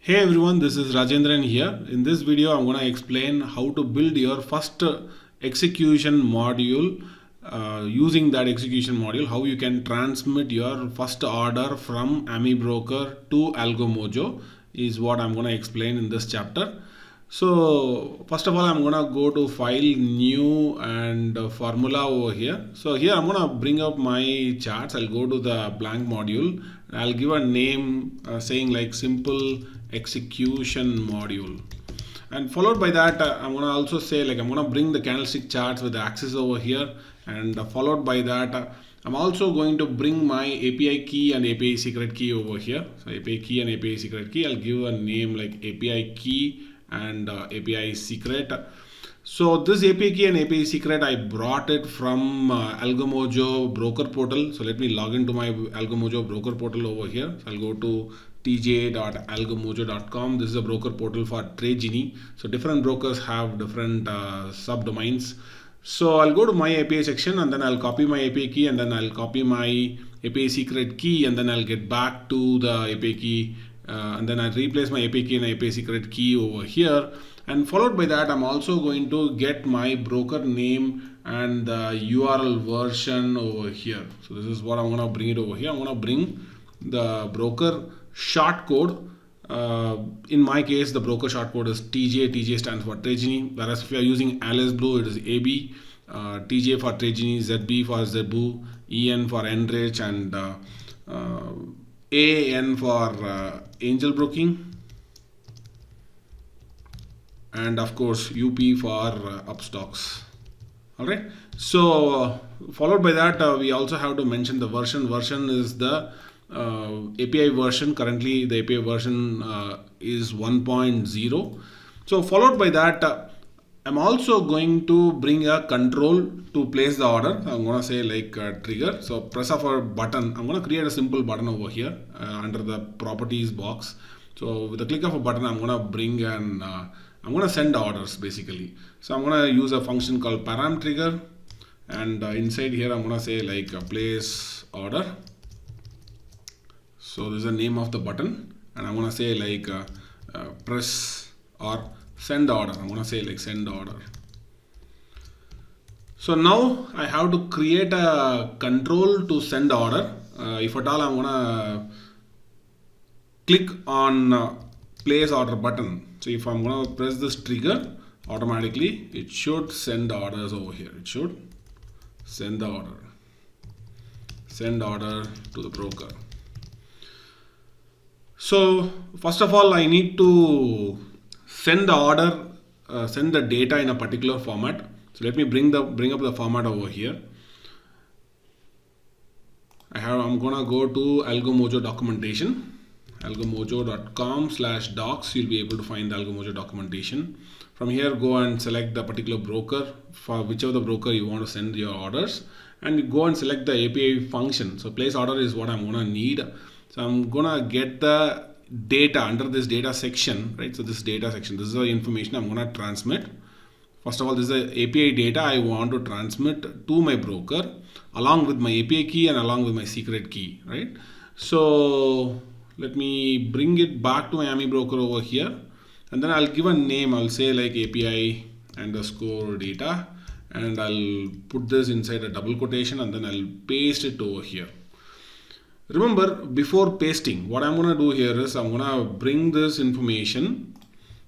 Hey everyone, this is Rajendran here. In this video, I'm going to explain how to build your first execution module. Using that execution module, how you can transmit your first order from AmiBroker to AlgoMojo is what I'm going to explain in this chapter. So first of all, I'm gonna go to file, new, and formula over here. So here I'm gonna bring up my charts. I'll go to the blank module. I'll give a name saying like simple execution module, and followed by that I'm gonna also say like I'm gonna bring the candlestick charts with the axis over here, and followed by that I'm also going to bring my API key and API secret key over here. So API key and API secret key, I'll give a name like API key and API secret. So this API key and API secret, I brought it from AlgoMojo broker portal. So let me log into my AlgoMojo broker portal over here. So I'll go to tj.algomojo.com. This is a broker portal for TradeGenie. So different brokers have different subdomains. So I'll go to my API section, and then I'll copy my API key, and then I'll copy my API secret key, and then I'll get back to the API key, and then I'll replace my API key and API secret key over here. And followed by that, I'm also going to get my broker name and the URL version over here. So this is what I'm going to bring it over here. I'm going to bring the broker short code. In my case, the broker short code is TJ. TJ stands for TradeGenie. Whereas if you are using Alice Blue, it is AB. TJ for TradeGenie, ZB for Zebu, EN for Enrich, and AN for Angel Broking, and of course UP for Upstocks. Alright, so followed by that we also have to mention the version. Version is the API version. Currently the API version is 1.0. So followed by that I'm also going to bring a control to place the order. I'm going to say like trigger. So press of a button. I'm going to create a simple button over here under the properties box. So with the click of a button, I'm going to bring an I'm going to send orders basically. So I'm going to use a function called param trigger, and inside here I'm going to say like place order. So this is the name of the button, and I'm going to say like press or send order. I'm going to say like send order. So now I have to create a control to send order. If at all I'm going to click on place order button. So if I'm going to press this trigger, automatically it should send orders over here. It should send the order. Send order to the broker. So first of all, I need to send the order, send the data in a particular format. So let me bring up the format over here. I'm gonna go to AlgoMojo documentation. algomojo.com/docs. You'll be able to find the AlgoMojo documentation. From here, go and select the particular broker for whichever the broker you want to send your orders, and you go and select the API function. So place order is what I'm gonna need. So I'm gonna get the data under this data section, right? So this data section, this is the information I'm gonna transmit. First of all, this is the API data I want to transmit to my broker along with my API key and along with my secret key, right? So let me bring it back to my AmiBroker over here, and then I'll give a name. I'll say like API underscore data, and I'll put this inside a double quotation, and then I'll paste it over here. Remember, before pasting, what I'm going to do here is I'm going to bring this information.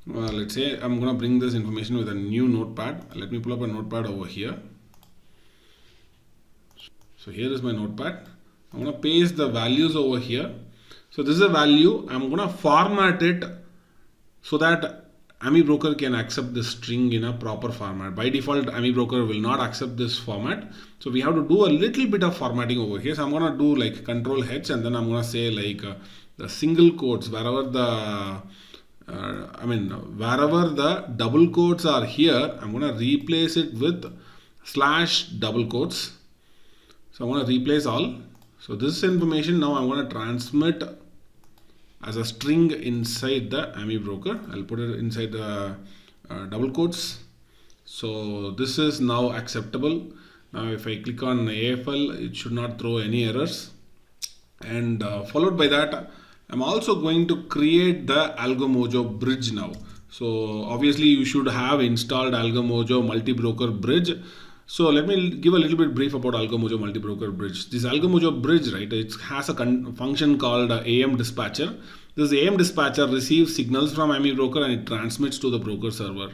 Let's say I'm going to bring this information with a new notepad. Let me pull up a notepad over here. So here is my notepad. I'm going to paste the values over here. So this is a value. I'm going to format it so that AmiBroker can accept this string in a proper format. By default, AmiBroker will not accept this format. So we have to do a little bit of formatting over here. So I'm going to do like control H, and then I'm going to say like the single quotes wherever the wherever the double quotes are here, I'm going to replace it with / double quotes. So I'm going to replace all. So this information now I'm going to transmit as a string inside the AmiBroker. I'll put it inside the double quotes. So this is now acceptable. Now if I click on AFL, it should not throw any errors. And followed by that, I'm also going to create the AlgoMojo bridge now. So obviously you should have installed AlgoMojo multi-broker bridge. So let me give a little bit brief about AlgoMojo multi-broker bridge. This AlgoMojo bridge, right, it has a function called AM dispatcher. This AM dispatcher receives signals from AMI broker and it transmits to the broker server.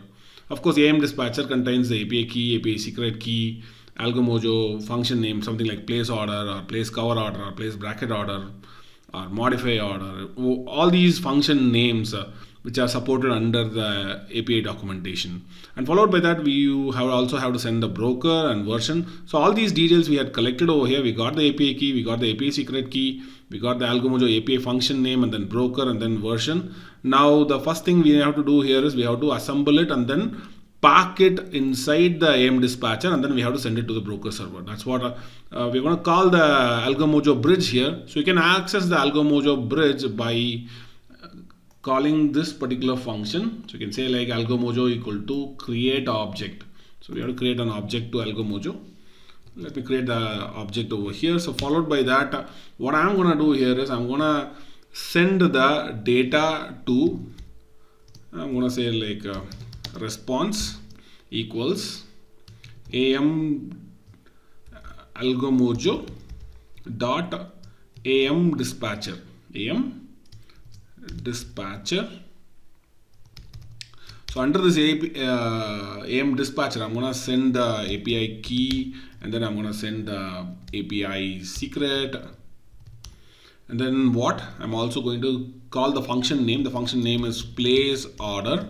Of course, AM dispatcher contains the API key, API secret key, AlgoMojo function name, something like place order or place cover order or place bracket order or modify order. All these function names which are supported under the API documentation. And followed by that, we also have to send the broker and version. So all these details we had collected over here. We got the API key, we got the API secret key, we got the AlgoMojo API function name and then broker and then version. Now the first thing we have to do here is we have to assemble it and then pack it inside the AM dispatcher and then we have to send it to the broker server. That's what we're going to call the AlgoMojo bridge here. So you can access the AlgoMojo bridge by calling this particular function. So you can say like AlgoMojo equal to create object. So we have to create an object to AlgoMojo. Let me create the object over here. So followed by that, what I'm going to do here is I'm going to send the data to, I'm going to say like response equals AM AlgoMojo dot AM dispatcher. AM dispatcher. So under this AM dispatcher, I'm gonna send the API key and then I'm gonna send the API secret. And then what? I'm also going to call the function name. The function name is place order.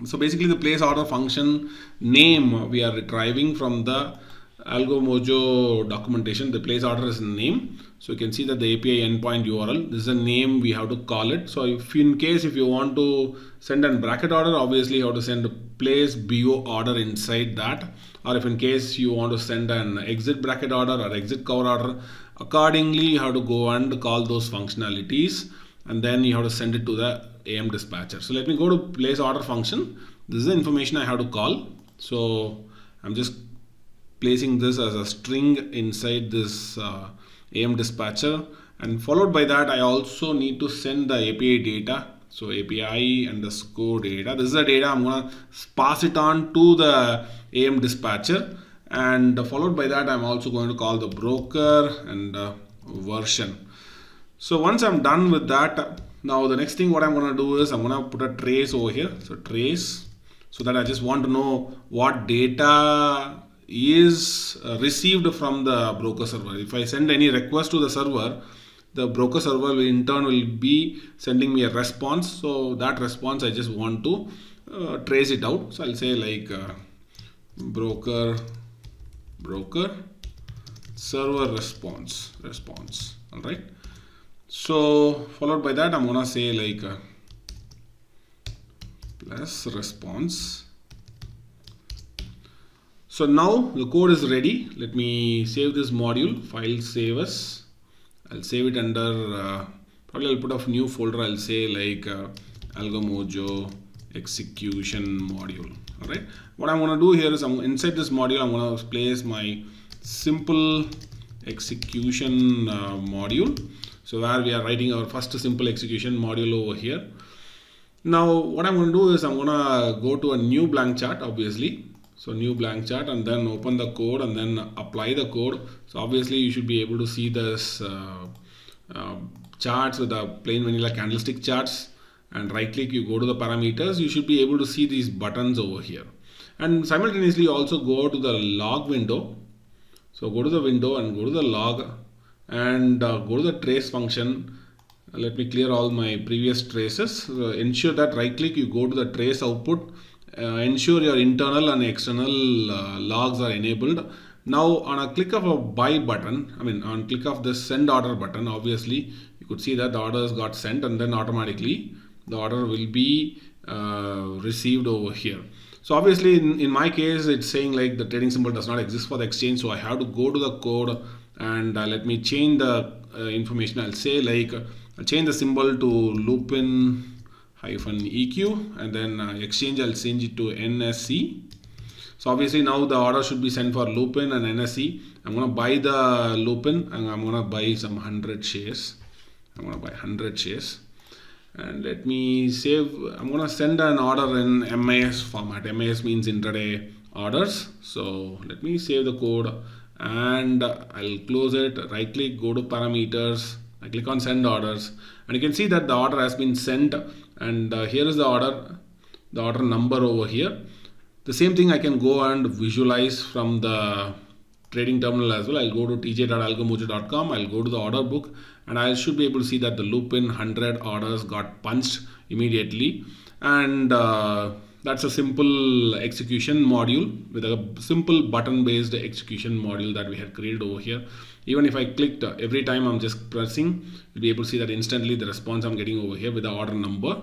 So basically the place order function name we are retrieving from the AlgoMojo documentation. The place order is a name. So you can see that the API endpoint URL, this is a name we have to call it. So if in case if you want to send a bracket order, obviously you have to send a place BO order inside that. Or if in case you want to send an exit bracket order or exit cover order, accordingly you have to go and call those functionalities and then you have to send it to the AM dispatcher. So let me go to place order function. This is the information I have to call. So I'm just placing this as a string inside this AM dispatcher, and followed by that I also need to send the API data. So API underscore data. This is the data I'm gonna pass it on to the AM dispatcher, and followed by that I'm also going to call the broker and version. So once I'm done with that, now the next thing what I'm going to do is I'm going to put a trace over here. So trace, so that I just want to know what data is received from the broker server. If I send any request to the server, the broker server will in turn will be sending me a response. So that response I just want to trace it out. So I'll say like broker server response. All right. So followed by that, I'm gonna say like plus response. So now the code is ready. Let me save this module. File save as. I'll save it under. Probably I'll put a new folder. I'll say like AlgoMojo execution module. All right. What I'm gonna do here is I'm inside this module. I'm gonna place my simple execution module. So where we are writing our first simple execution module over here. Now what I'm going to do is I'm going to go to a new blank chart, obviously. So new blank chart and then open the code and then apply the code. So obviously you should be able to see this charts with the plain vanilla candlestick charts, and right click, you go to the parameters. You should be able to see these buttons over here, and simultaneously also go to the log window. So go to the window and go to the log and go to the trace function. Let me clear all my previous traces. Ensure that right click, you go to the trace output. Ensure your internal and external logs are enabled. Now on a click of a buy button, on click of this send order button, obviously you could see that the orders got sent and then automatically the order will be received over here. So obviously in my case it's saying like the trading symbol does not exist for the exchange, so I have to go to the code and let me change the information. I'll say like I'll change the symbol to Lupin -EQ and then exchange I'll change it to NSE. So obviously now the order should be sent for Lupin and NSE. I'm going to buy the Lupin and I'm going to buy some 100 shares. I'm going to buy 100 shares. And let me save. I'm going to send an order in MIS format. MIS means intraday orders. So let me save the code and I'll close it. Right click, go to parameters. I click on send orders, and you can see that the order has been sent. And here is the order number over here. The same thing I can go and visualize from the trading terminal as well. I'll go to tj.algomojo.com. I'll go to the order book, and I should be able to see that the Lupin 100 orders got punched immediately. And that's a simple execution module with a simple button based execution module that we had created over here. Even if I clicked every time I'm just pressing, you'll be able to see that instantly the response I'm getting over here with the order number.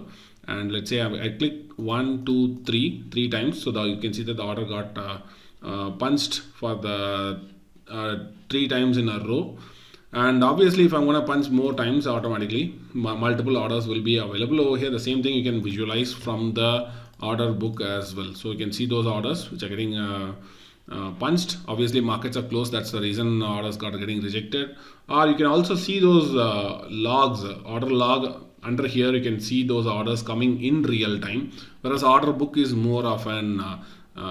And let's say I click 1, 2, 3 times, so that you can see that the order got punched for the 3 times in a row. And obviously, if I'm going to punch more times, automatically multiple orders will be available over here. The same thing you can visualize from the order book as well. So you can see those orders which are getting punched. Obviously, markets are closed. That's the reason orders got getting rejected. Or you can also see those logs, order log. Under here, you can see those orders coming in real time. Whereas order book is more of an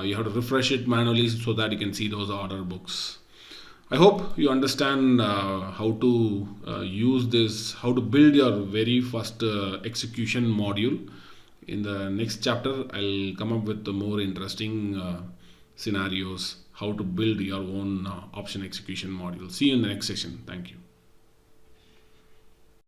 you have to refresh it manually so that you can see those order books. I hope you understand how to use this, how to build your very first execution module. In the next chapter, I'll come up with the more interesting scenarios, how to build your own option execution module. See you in the next session. Thank you.